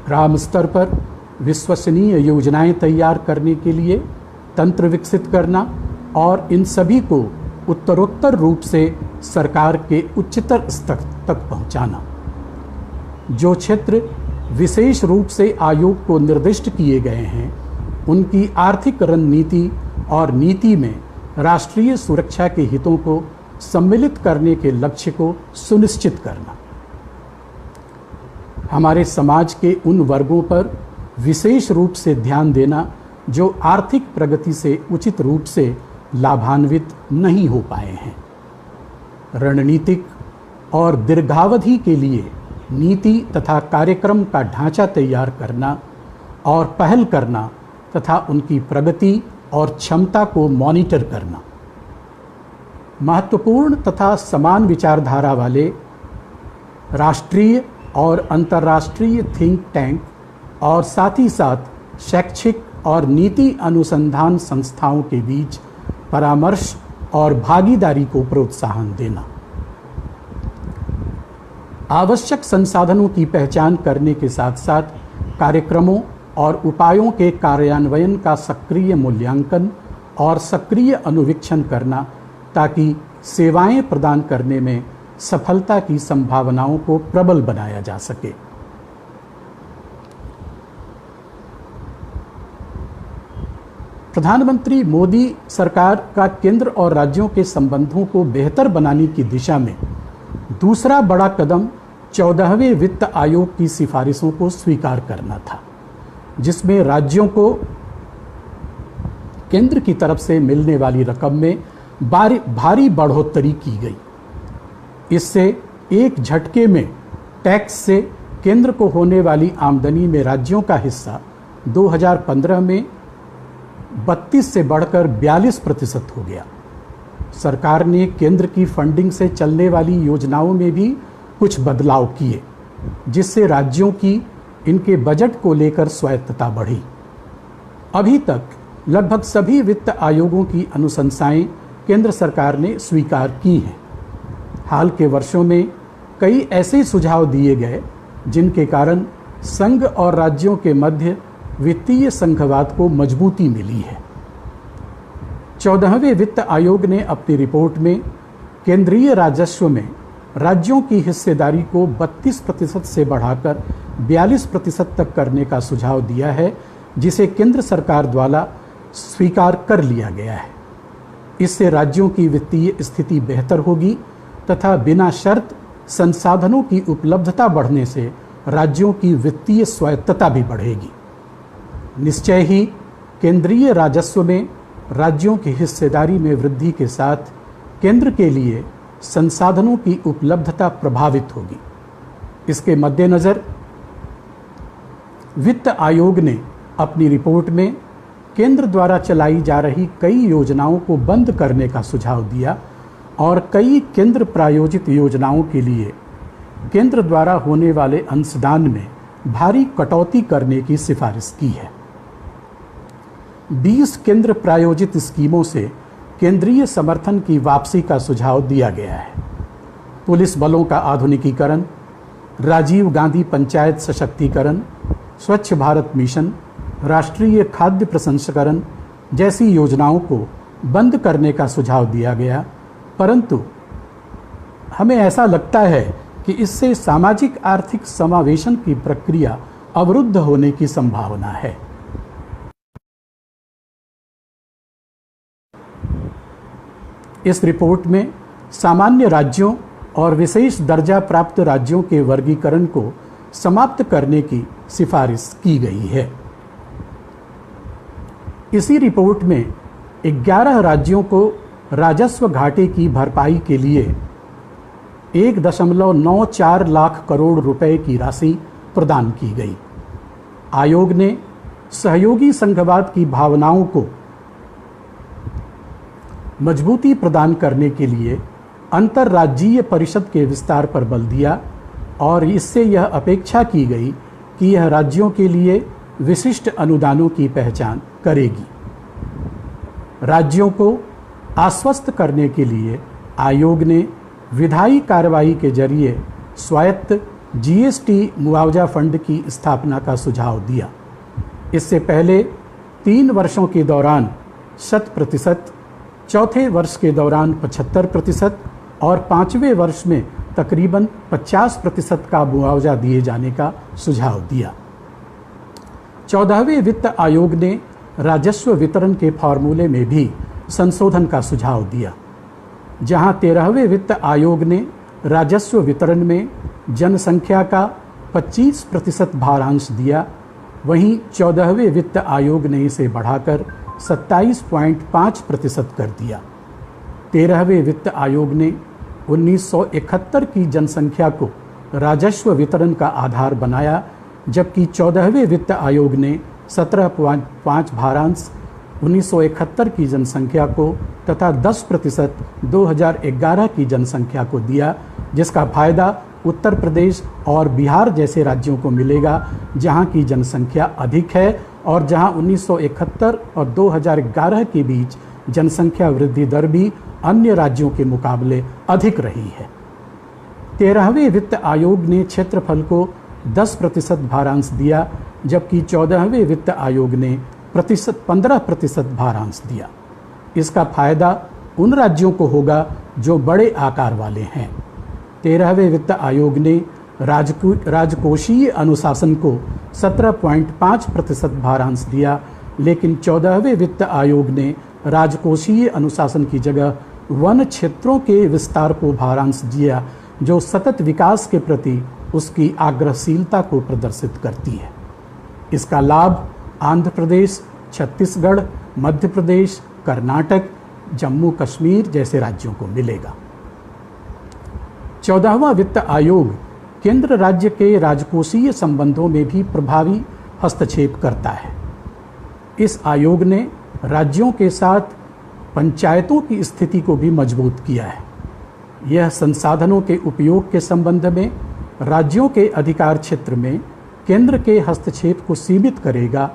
Speaker 1: ग्राम स्तर पर विश्वसनीय योजनाएं तैयार करने के लिए तंत्र विकसित करना और इन सभी को उत्तरोत्तर रूप से सरकार के उच्चतर स्तर तक पहुंचाना। जो क्षेत्र विशेष रूप से आयोग को निर्दिष्ट किए गए हैं, उनकी आर्थिक रणनीति और नीति में राष्ट्रीय सुरक्षा के हितों को सम्मिलित करने के लक्ष्य को सुनिश्चित करना। हमारे समाज के उन वर्गों पर विशेष रूप से ध्यान देना जो आर्थिक प्रगति से उचित रूप से लाभान्वित नहीं हो पाए हैं। रणनीतिक और दीर्घावधि के लिए नीति तथा कार्यक्रम का ढांचा तैयार करना और पहल करना तथा उनकी प्रगति और क्षमता को मॉनिटर करना। महत्वपूर्ण तथा समान विचारधारा वाले राष्ट्रीय और अंतर्राष्ट्रीय थिंक टैंक और साथ ही साथ शैक्षिक और नीति अनुसंधान संस्थाओं के बीच परामर्श और भागीदारी को प्रोत्साहन देना। आवश्यक संसाधनों की पहचान करने के साथ साथ कार्यक्रमों और उपायों के कार्यान्वयन का सक्रिय मूल्यांकन और सक्रिय अनुवीक्षण करना, ताकि सेवाएं प्रदान करने में सफलता की संभावनाओं को प्रबल बनाया जा सके। प्रधानमंत्री मोदी सरकार का केंद्र और राज्यों के संबंधों को बेहतर बनाने की दिशा में दूसरा बड़ा कदम 14वें वित्त आयोग की सिफारिशों को स्वीकार करना था, जिसमें राज्यों को केंद्र की तरफ से मिलने वाली रकम में भारी बढ़ोतरी की गई। इससे एक झटके में टैक्स से केंद्र को होने वाली आमदनी में राज्यों का हिस्सा 2015 में 32 से बढ़कर 42% हो गया। सरकार ने केंद्र की फंडिंग से चलने वाली योजनाओं में भी कुछ बदलाव किए, जिससे राज्यों की इनके बजट को लेकर स्वायत्तता बढ़ी। अभी तक लगभग सभी वित्त आयोगों की अनुशंसाएं केंद्र सरकार ने स्वीकार की हैं। हाल के वर्षों में कई ऐसे सुझाव दिए गए जिनके कारण संघ और राज्यों के मध्य वित्तीय संघवाद को मजबूती मिली है। 14वें वित्त आयोग ने अपनी रिपोर्ट में केंद्रीय राजस्व में राज्यों की हिस्सेदारी को 32% से बढ़ाकर 42% तक करने का सुझाव दिया है, जिसे केंद्र सरकार द्वारा स्वीकार कर लिया गया है। इससे राज्यों की वित्तीय स्थिति बेहतर होगी तथा बिना शर्त संसाधनों की उपलब्धता बढ़ने से राज्यों की वित्तीय स्वायत्तता भी बढ़ेगी। निश्चय ही केंद्रीय राजस्व में राज्यों की हिस्सेदारी में वृद्धि के साथ केंद्र के लिए संसाधनों की उपलब्धता प्रभावित होगी। इसके मद्देनज़र वित्त आयोग ने अपनी रिपोर्ट में केंद्र द्वारा चलाई जा रही कई योजनाओं को बंद करने का सुझाव दिया और कई केंद्र प्रायोजित योजनाओं के लिए केंद्र द्वारा होने वाले अंशदान में भारी कटौती करने की सिफारिश की है। 20 केंद्र प्रायोजित स्कीमों से केंद्रीय समर्थन की वापसी का सुझाव दिया गया है। पुलिस बलों का आधुनिकीकरण, राजीव गांधी पंचायत सशक्तिकरण, स्वच्छ भारत मिशन, राष्ट्रीय खाद्य प्रसंस्करण जैसी योजनाओं को बंद करने का सुझाव दिया गया, परंतु हमें ऐसा लगता है कि इससे सामाजिक आर्थिक समावेशन की प्रक्रिया अवरुद्ध होने की संभावना है। इस रिपोर्ट में सामान्य राज्यों और विशेष दर्जा प्राप्त राज्यों के वर्गीकरण को समाप्त करने की सिफारिश की गई है। इसी रिपोर्ट में 11 राज्यों को राजस्व घाटे की भरपाई के लिए 1.94 लाख करोड़ रुपए की राशि प्रदान की गई। आयोग ने सहयोगी संघवाद की भावनाओं को मजबूती प्रदान करने के लिए अंतर्राज्यीय परिषद के विस्तार पर बल दिया और इससे यह अपेक्षा की गई कि यह राज्यों के लिए विशिष्ट अनुदानों की पहचान करेगी। राज्यों को आश्वस्त करने के लिए आयोग ने विधायी कार्रवाई के जरिए स्वायत्त जीएसटी मुआवजा फंड की स्थापना का सुझाव दिया। इससे पहले 3 वर्षों के दौरान 100%, चौथे वर्ष के दौरान 75% और 5वें वर्ष में तकरीबन 50% का मुआवजा दिए जाने का सुझाव दिया। 14वें वित्त आयोग ने राजस्व वितरण के फॉर्मूले में भी संशोधन का सुझाव दिया। जहां 13वें वित्त आयोग ने राजस्व वितरण में जनसंख्या का 25% भारांश दिया, वहीं 14वें वित्त आयोग ने इसे बढ़ाकर 27.5% कर दिया। 13वें वित्त आयोग ने 1971 की जनसंख्या को राजस्व वितरण का आधार बनाया, जबकि 14वें वित्त आयोग ने 17.5 भारांश 1971 की जनसंख्या को तथा 10% 2011 की जनसंख्या को दिया, जिसका फायदा उत्तर प्रदेश और बिहार जैसे राज्यों को मिलेगा जहां की जनसंख्या अधिक है और जहां 1971 और 2011 के बीच जनसंख्या वृद्धि दर भी अन्य राज्यों के मुकाबले अधिक रही है। 13वें वित्त आयोग ने क्षेत्रफल को 10% भारांश दिया, जबकि 14वें वित्त आयोग ने 15% भारांश दिया। इसका फायदा उन राज्यों को होगा जो बड़े आकार वाले हैं। 13वें वित्त आयोग ने राजकोषीय अनुशासन को 17.5% भारांश दिया, लेकिन 14वें वित्त आयोग ने राजकोषीय अनुशासन की जगह वन क्षेत्रों के विस्तार को भारांश दिया, जो सतत विकास के प्रति उसकी आग्रहशीलता को प्रदर्शित करती है। इसका लाभ आंध्र प्रदेश, छत्तीसगढ़, मध्य प्रदेश, कर्नाटक, जम्मू कश्मीर जैसे राज्यों को मिलेगा। 14वां वित्त आयोग केंद्र राज्य के राजकोषीय संबंधों में भी प्रभावी हस्तक्षेप करता है। इस आयोग ने राज्यों के साथ पंचायतों की स्थिति को भी मजबूत किया है। यह संसाधनों के उपयोग के संबंध में राज्यों के अधिकार क्षेत्र में केंद्र के हस्तक्षेप को सीमित करेगा,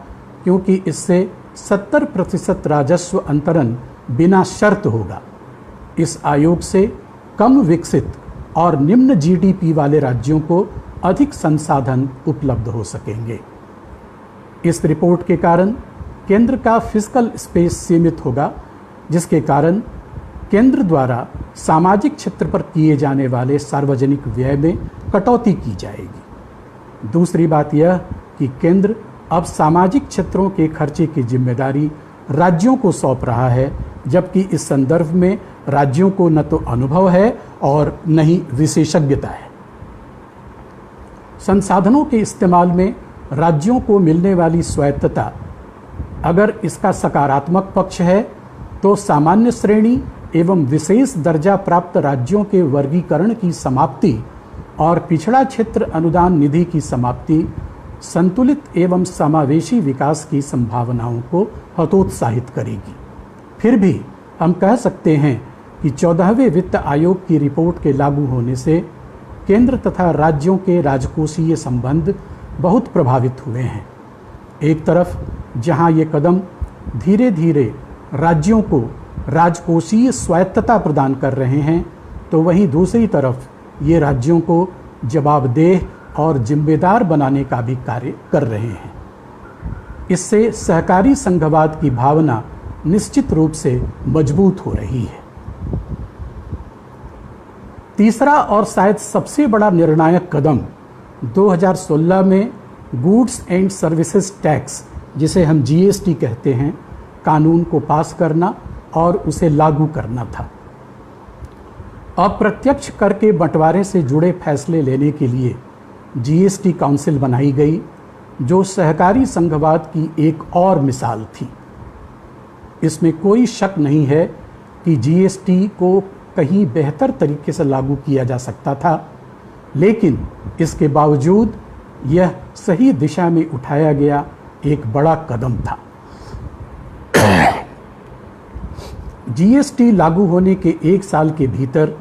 Speaker 1: क्योंकि इससे 70% राजस्व अंतरण बिना शर्त होगा। इस आयोग से कम विकसित और निम्न जीडीपी वाले राज्यों को अधिक संसाधन उपलब्ध हो सकेंगे। इस रिपोर्ट के कारण केंद्र का फिस्कल स्पेस सीमित होगा, जिसके कारण केंद्र द्वारा सामाजिक क्षेत्र पर किए जाने वाले सार्वजनिक व्यय में कटौती की जाएगी। दूसरी बात यह कि केंद्र अब सामाजिक क्षेत्रों के खर्चे की जिम्मेदारी राज्यों को सौंप रहा है, जबकि इस संदर्भ में राज्यों को न तो अनुभव है और न ही विशेषज्ञता है। संसाधनों के इस्तेमाल में राज्यों को मिलने वाली स्वायत्तता, अगर इसका सकारात्मक पक्ष है तो सामान्य श्रेणी एवं विशेष दर्जा प्राप्त राज्यों के वर्गीकरण की समाप्ति और पिछड़ा क्षेत्र अनुदान निधि की समाप्ति संतुलित एवं समावेशी विकास की संभावनाओं को हतोत्साहित करेगी। फिर भी हम कह सकते हैं कि 14वें वित्त आयोग की रिपोर्ट के लागू होने से केंद्र तथा राज्यों के राजकोषीय संबंध बहुत प्रभावित हुए हैं। एक तरफ जहां ये कदम धीरे धीरे राज्यों को राजकोषीय स्वायत्तता प्रदान कर रहे हैं, तो वहीं दूसरी तरफ ये राज्यों को जवाबदेह और जिम्मेदार बनाने का भी कार्य कर रहे हैं। इससे सहकारी संघवाद की भावना निश्चित रूप से मजबूत हो रही है। तीसरा और शायद सबसे बड़ा निर्णायक कदम 2016 में गुड्स एंड सर्विसेज टैक्स, जिसे हम जीएसटी कहते हैं, कानून को पास करना और उसे लागू करना था। अप्रत्यक्ष कर के बंटवारे से जुड़े फैसले लेने के लिए जीएसटी काउंसिल बनाई गई, जो सहकारी संघवाद की एक और मिसाल थी। इसमें कोई शक नहीं है कि जीएसटी को कहीं बेहतर तरीके से लागू किया जा सकता था, लेकिन इसके बावजूद यह सही दिशा में उठाया गया एक बड़ा कदम था। जीएसटी लागू होने के 1 साल के भीतर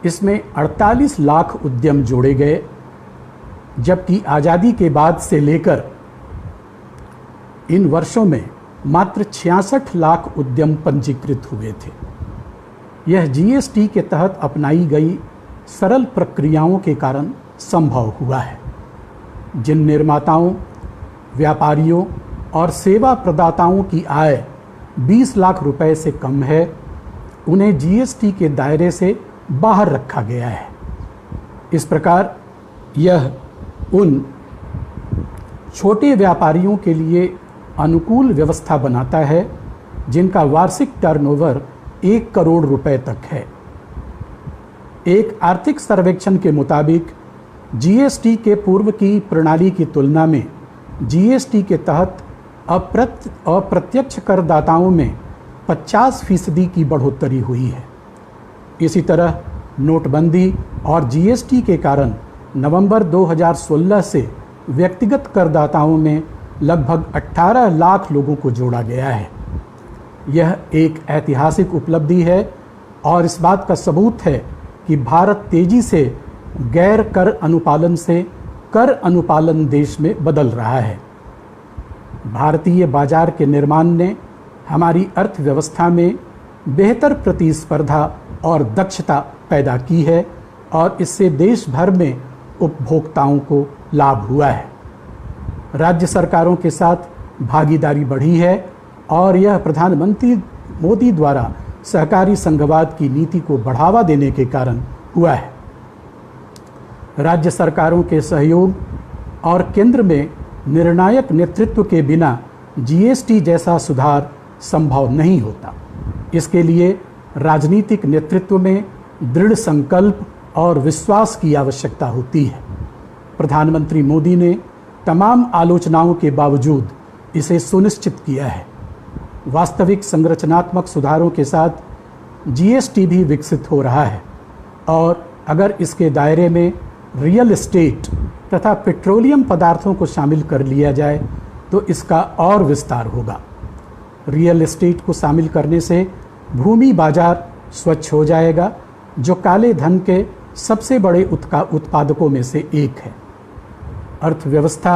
Speaker 1: इसमें 48 लाख उद्यम जोड़े गए, जबकि आज़ादी के बाद से लेकर इन वर्षों में मात्र 66 लाख उद्यम पंजीकृत हुए थे। यह जीएसटी के तहत अपनाई गई सरल प्रक्रियाओं के कारण संभव हुआ है, जिन निर्माताओं, व्यापारियों और सेवा प्रदाताओं की आय 20 लाख रुपए से कम है, उन्हें जीएसटी के दायरे से बाहर रखा गया है। इस प्रकार यह उन छोटे व्यापारियों के लिए अनुकूल व्यवस्था बनाता है जिनका वार्षिक टर्नओवर 1 करोड़ रुपए तक है। एक आर्थिक सर्वेक्षण के मुताबिक जीएसटी के पूर्व की प्रणाली की तुलना में जीएसटी के तहत अप्रत्यक्ष करदाताओं में 50% की बढ़ोतरी हुई है। इसी तरह नोटबंदी और जीएसटी के कारण नवंबर 2016 से व्यक्तिगत करदाताओं में लगभग 18 लाख लोगों को जोड़ा गया है। यह एक ऐतिहासिक उपलब्धि है और इस बात का सबूत है कि भारत तेजी से गैर कर अनुपालन से कर अनुपालन देश में बदल रहा है। भारतीय बाजार के निर्माण ने हमारी अर्थव्यवस्था में बेहतर प्रतिस्पर्धा और दक्षता पैदा की है और इससे देश भर में उपभोक्ताओं को लाभ हुआ है। राज्य सरकारों के साथ भागीदारी बढ़ी है और यह प्रधानमंत्री मोदी द्वारा सहकारी संघवाद की नीति को बढ़ावा देने के कारण हुआ है। राज्य सरकारों के सहयोग और केंद्र में निर्णायक नेतृत्व के बिना जीएसटी जैसा सुधार संभव नहीं होता। इसके लिए राजनीतिक नेतृत्व में दृढ़ संकल्प और विश्वास की आवश्यकता होती है। प्रधानमंत्री मोदी ने तमाम आलोचनाओं के बावजूद इसे सुनिश्चित किया है। वास्तविक संरचनात्मक सुधारों के साथ जीएसटी भी विकसित हो रहा है और अगर इसके दायरे में रियल एस्टेट तथा पेट्रोलियम पदार्थों को शामिल कर लिया जाए तो इसका और विस्तार होगा। रियल एस्टेट को शामिल करने से भूमि बाजार स्वच्छ हो जाएगा, जो काले धन के सबसे बड़े उत्पादकों में से एक है। अर्थव्यवस्था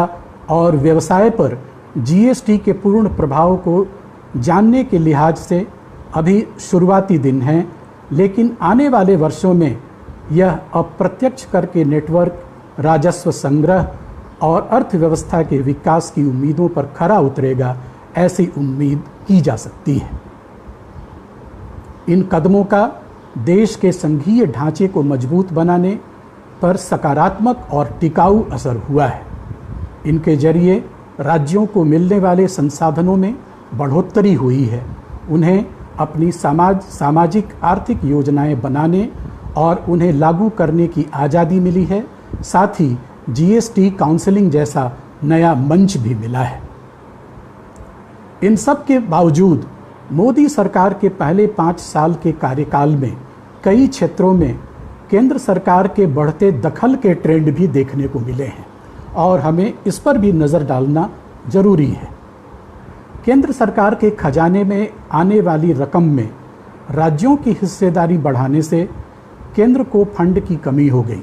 Speaker 1: और व्यवसाय पर जीएसटी के पूर्ण प्रभाव को जानने के लिहाज से अभी शुरुआती दिन हैं, लेकिन आने वाले वर्षों में यह अप्रत्यक्ष कर के नेटवर्क, राजस्व संग्रह और अर्थव्यवस्था के विकास की उम्मीदों पर खरा उतरेगा, ऐसी उम्मीद की जा सकती है। इन कदमों का देश के संघीय ढांचे को मजबूत बनाने पर सकारात्मक और टिकाऊ असर हुआ है। इनके जरिए राज्यों को मिलने वाले संसाधनों में बढ़ोतरी हुई है, उन्हें अपनी सामाजिक आर्थिक योजनाएं बनाने और उन्हें लागू करने की आज़ादी मिली है। साथ ही जीएसटी काउंसिलिंग जैसा नया मंच भी मिला है। इन सब के बावजूद मोदी सरकार के पहले 5 साल के कार्यकाल में कई क्षेत्रों में केंद्र सरकार के बढ़ते दखल के ट्रेंड भी देखने को मिले हैं और हमें इस पर भी नज़र डालना जरूरी है। केंद्र सरकार के खजाने में आने वाली रकम में राज्यों की हिस्सेदारी बढ़ाने से केंद्र को फंड की कमी हो गई।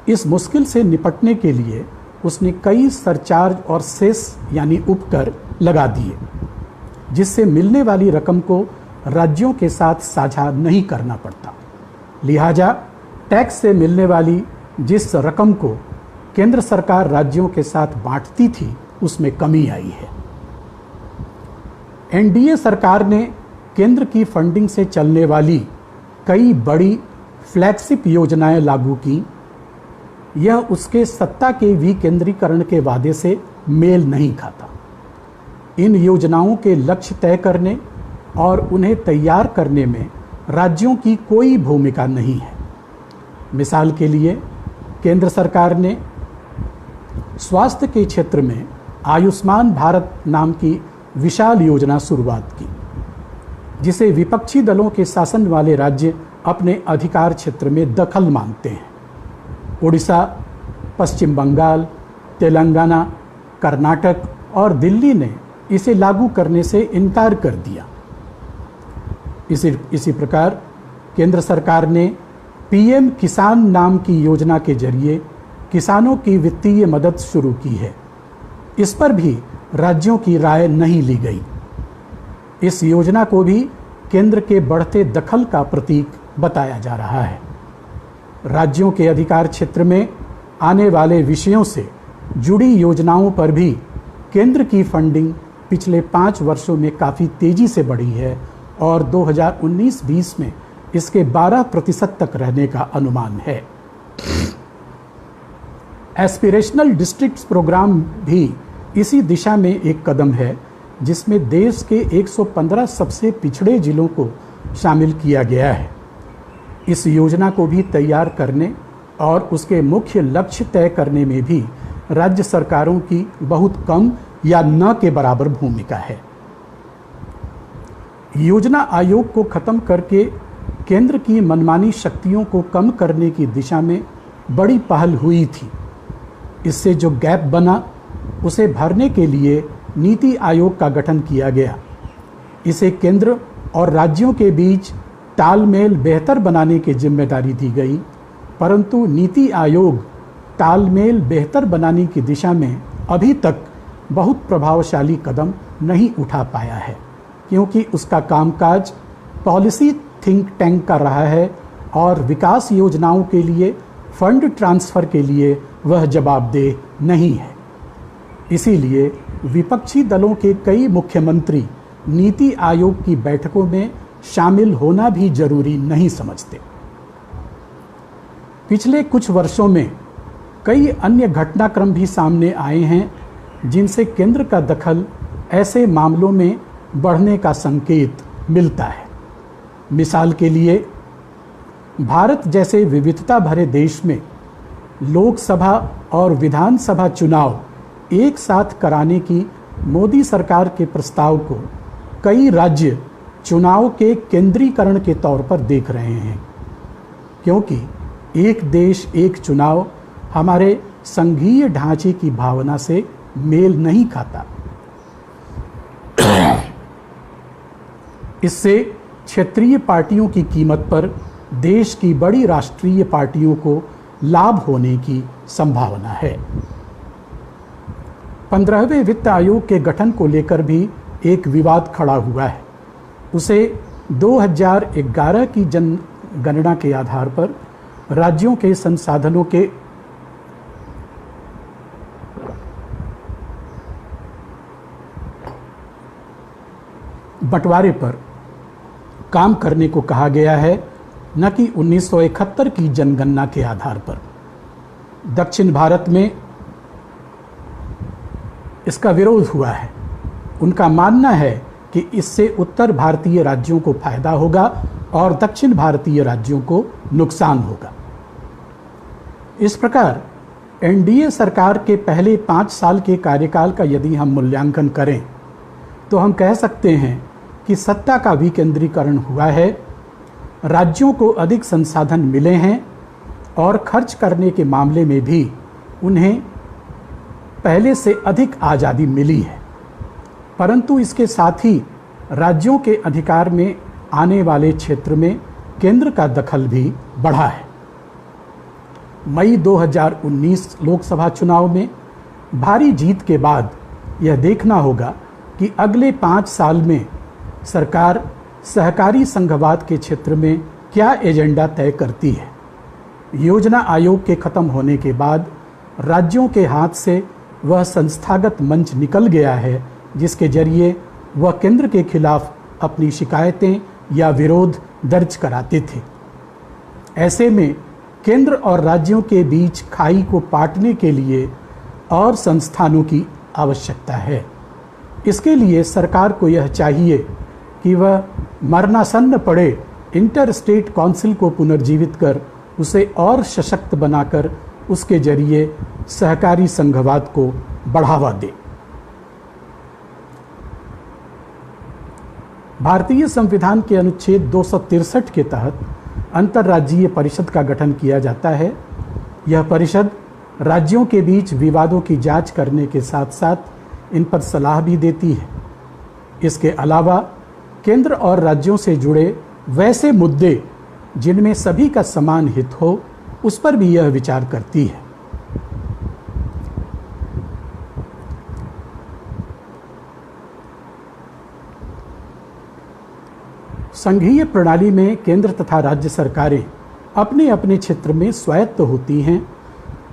Speaker 1: इस मुश्किल से निपटने के लिए उसने कई सरचार्ज और सेस यानी उपकर लगा दिए, जिससे मिलने वाली रकम को राज्यों के साथ साझा नहीं करना पड़ता। लिहाजा टैक्स से मिलने वाली जिस रकम को केंद्र सरकार राज्यों के साथ बांटती थी, उसमें कमी आई है। एनडीए सरकार ने केंद्र की फंडिंग से चलने वाली कई बड़ी फ्लैगशिप योजनाएं लागू की। यह उसके सत्ता के विकेंद्रीकरण के वादे से मेल नहीं खाता। इन योजनाओं के लक्ष्य तय करने और उन्हें तैयार करने में राज्यों की कोई भूमिका नहीं है। मिसाल के लिए केंद्र सरकार ने स्वास्थ्य के क्षेत्र में आयुष्मान भारत नाम की विशाल योजना शुरुआत की, जिसे विपक्षी दलों के शासन वाले राज्य अपने अधिकार क्षेत्र में दखल मानते हैं। उड़ीसा, पश्चिम बंगाल, तेलंगाना, कर्नाटक और दिल्ली ने इसे लागू करने से इनकार कर दिया। इसी प्रकार केंद्र सरकार ने पीएम किसान नाम की योजना के जरिए किसानों की वित्तीय मदद शुरू की है। इस पर भी राज्यों की राय नहीं ली गई। इस योजना को भी केंद्र के बढ़ते दखल का प्रतीक बताया जा रहा है। राज्यों के अधिकार क्षेत्र में आने वाले विषयों से जुड़ी योजनाओं पर भी केंद्र की फंडिंग पिछले 5 वर्षों में काफ़ी तेज़ी से बढ़ी है और 2019-20 में इसके 12% तक रहने का अनुमान है। एस्पिरेशनल डिस्ट्रिक्ट्स प्रोग्राम भी इसी दिशा में एक कदम है, जिसमें देश के 115 सबसे पिछड़े जिलों को शामिल किया गया है। इस योजना को भी तैयार करने और उसके मुख्य लक्ष्य तय करने में भी राज्य सरकारों की बहुत कम या न के बराबर भूमिका है। योजना आयोग को खत्म करके केंद्र की मनमानी शक्तियों को कम करने की दिशा में बड़ी पहल हुई थी। इससे जो गैप बना उसे भरने के लिए नीति आयोग का गठन किया गया। इसे केंद्र और राज्यों के बीच तालमेल बेहतर बनाने की जिम्मेदारी दी गई, परंतु नीति आयोग तालमेल बेहतर बनाने की दिशा में अभी तक बहुत प्रभावशाली कदम नहीं उठा पाया है, क्योंकि उसका कामकाज पॉलिसी थिंक टैंक का रहा है और विकास योजनाओं के लिए फंड ट्रांसफ़र के लिए वह जवाबदेह नहीं है। इसीलिए विपक्षी दलों के कई मुख्यमंत्री नीति आयोग की बैठकों में शामिल होना भी जरूरी नहीं समझते। पिछले कुछ वर्षों में कई अन्य घटनाक्रम भी सामने आए हैं, जिनसे केंद्र का दखल ऐसे मामलों में बढ़ने का संकेत मिलता है। मिसाल के लिए, भारत जैसे विविधता भरे देश में लोकसभा और विधानसभा चुनाव एक साथ कराने की मोदी सरकार के प्रस्ताव को कई राज्य चुनाव के केंद्रीकरण के तौर पर देख रहे हैं, क्योंकि एक देश एक चुनाव हमारे संघीय ढांचे की भावना से मेल नहीं खाता। इससे क्षेत्रीय पार्टियों की कीमत पर देश की बड़ी राष्ट्रीय पार्टियों को लाभ होने की संभावना है। 15वें वित्त आयोग के गठन को लेकर भी एक विवाद खड़ा हुआ है। उसे 2011 की जनगणना के आधार पर राज्यों के संसाधनों के बंटवारे पर काम करने को कहा गया है, न कि 1971 की जनगणना के आधार पर। दक्षिण भारत में इसका विरोध हुआ है। उनका मानना है कि इससे उत्तर भारतीय राज्यों को फायदा होगा और दक्षिण भारतीय राज्यों को नुकसान होगा। इस प्रकार एनडीए सरकार के पहले 5 साल के कार्यकाल का यदि हम मूल्यांकन करें तो हम कह सकते हैं कि सत्ता का विकेंद्रीकरण हुआ है, राज्यों को अधिक संसाधन मिले हैं और खर्च करने के मामले में भी उन्हें पहले से अधिक आज़ादी मिली है। परंतु इसके साथ ही राज्यों के अधिकार में आने वाले क्षेत्र में केंद्र का दखल भी बढ़ा है। मई 2019 लोकसभा चुनाव में भारी जीत के बाद यह देखना होगा कि अगले 5 साल में सरकार सहकारी संघवाद के क्षेत्र में क्या एजेंडा तय करती है। योजना आयोग के खत्म होने के बाद राज्यों के हाथ से वह संस्थागत मंच निकल गया है, जिसके जरिए वह केंद्र के खिलाफ अपनी शिकायतें या विरोध दर्ज कराते थे। ऐसे में केंद्र और राज्यों के बीच खाई को पाटने के लिए और संस्थानों की आवश्यकता है। इसके लिए सरकार को यह चाहिए कि वह मरणासन्न पड़े इंटर स्टेट काउंसिल को पुनर्जीवित कर उसे और सशक्त बनाकर उसके जरिए सहकारी संघवाद को बढ़ावा दे। भारतीय संविधान के अनुच्छेद 263 के तहत अंतर्राज्यीय परिषद का गठन किया जाता है। यह परिषद राज्यों के बीच विवादों की जांच करने के साथ साथ इन पर सलाह भी देती है। इसके अलावा केंद्र और राज्यों से जुड़े वैसे मुद्दे जिनमें सभी का समान हित हो, उस पर भी यह विचार करती है। संघीय प्रणाली में केंद्र तथा राज्य सरकारें अपने अपने क्षेत्र में स्वायत्त होती हैं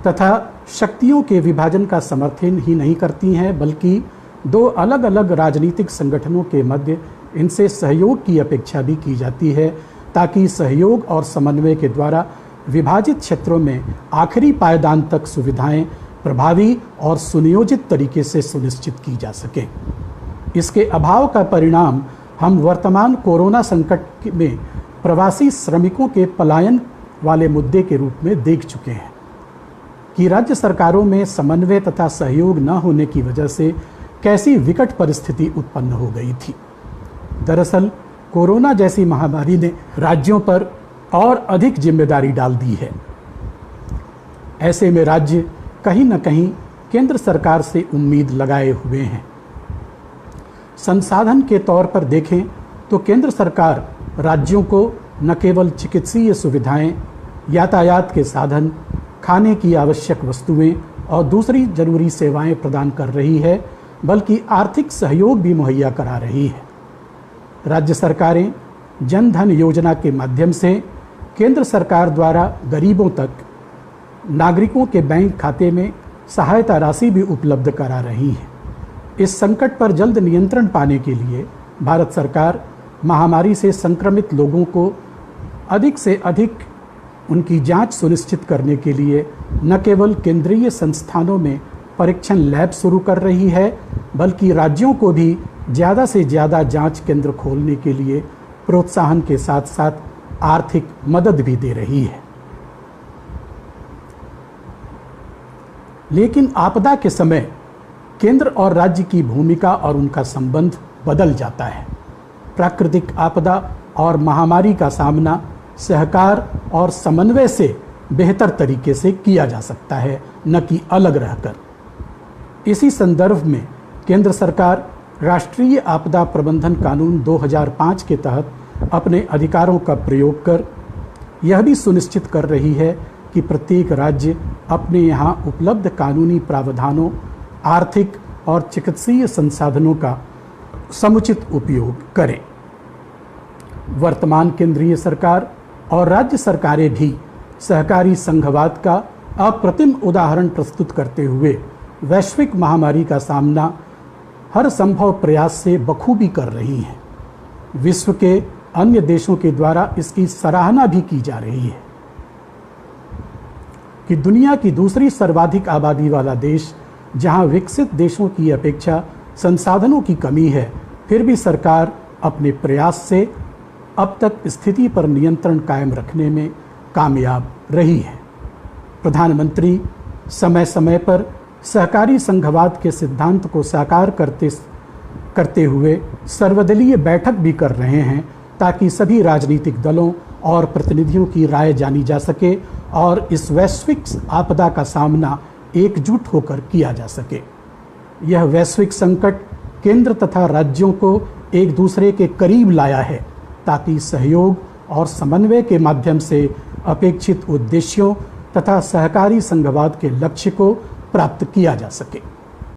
Speaker 1: तथा शक्तियों के विभाजन का समर्थन ही नहीं करती हैं, बल्कि दो अलग अलग राजनीतिक संगठनों के मध्य इनसे सहयोग की अपेक्षा भी की जाती है, ताकि सहयोग और समन्वय के द्वारा विभाजित क्षेत्रों में आखिरी पायदान तक सुविधाएं प्रभावी और सुनियोजित तरीके से सुनिश्चित की जा सके। इसके अभाव का परिणाम हम वर्तमान कोरोना संकट में प्रवासी श्रमिकों के पलायन वाले मुद्दे के रूप में देख चुके हैं कि राज्य सरकारों में समन्वय तथा सहयोग न होने की वजह से कैसी विकट परिस्थिति उत्पन्न हो गई थी। दरअसल कोरोना जैसी महामारी ने राज्यों पर और अधिक जिम्मेदारी डाल दी है। ऐसे में राज्य कहीं न कहीं केंद्र सरकार से उम्मीद लगाए हुए हैं। संसाधन के तौर पर देखें तो केंद्र सरकार राज्यों को न केवल चिकित्सीय सुविधाएं, यातायात के साधन, खाने की आवश्यक वस्तुएं और दूसरी जरूरी सेवाएं प्रदान कर रही है, बल्कि आर्थिक सहयोग भी मुहैया करा रही है। राज्य सरकारें जन धन योजना के माध्यम से केंद्र सरकार द्वारा गरीबों तक नागरिकों के बैंक खाते में सहायता राशि भी उपलब्ध करा रही हैं। इस संकट पर जल्द नियंत्रण पाने के लिए भारत सरकार महामारी से संक्रमित लोगों को अधिक से अधिक उनकी जांच सुनिश्चित करने के लिए न केवल केंद्रीय संस्थानों में परीक्षण लैब शुरू कर रही है, बल्कि राज्यों को भी ज़्यादा से ज़्यादा जांच केंद्र खोलने के लिए प्रोत्साहन के साथ साथ आर्थिक मदद भी दे रही है। लेकिन आपदा के समय केंद्र और राज्य की भूमिका और उनका संबंध बदल जाता है। प्राकृतिक आपदा और महामारी का सामना सहकार और समन्वय से बेहतर तरीके से किया जा सकता है, न कि अलग रहकर। इसी संदर्भ में केंद्र सरकार राष्ट्रीय आपदा प्रबंधन कानून 2005 के तहत अपने अधिकारों का प्रयोग कर यह भी सुनिश्चित कर रही है कि प्रत्येक राज्य अपने यहाँ उपलब्ध कानूनी प्रावधानों, आर्थिक और चिकित्सीय संसाधनों का समुचित उपयोग करे। वर्तमान केंद्रीय सरकार और राज्य सरकारें भी सहकारी संघवाद का अप्रतिम उदाहरण प्रस्तुत करते हुए वैश्विक महामारी का सामना हर संभव प्रयास से बखूबी कर रही हैं। विश्व के अन्य देशों के द्वारा इसकी सराहना भी की जा रही है कि दुनिया की दूसरी सर्वाधिक आबादी वाला देश, जहां विकसित देशों की अपेक्षा संसाधनों की कमी है, फिर भी सरकार अपने प्रयास से अब तक स्थिति पर नियंत्रण कायम रखने में कामयाब रही है। प्रधानमंत्री समय समय पर सहकारी संघवाद के सिद्धांत को साकार करते हुए सर्वदलीय बैठक भी कर रहे हैं, ताकि सभी राजनीतिक दलों और प्रतिनिधियों की राय जानी जा सके और इस वैश्विक आपदा का सामना एकजुट होकर किया जा सके। यह वैश्विक संकट केंद्र तथा राज्यों को एक दूसरे के करीब लाया है, ताकि सहयोग और समन्वय के माध्यम से अपेक्षित उद्देश्यों तथा सहकारी संघवाद के लक्ष्य को प्राप्त किया जा सके।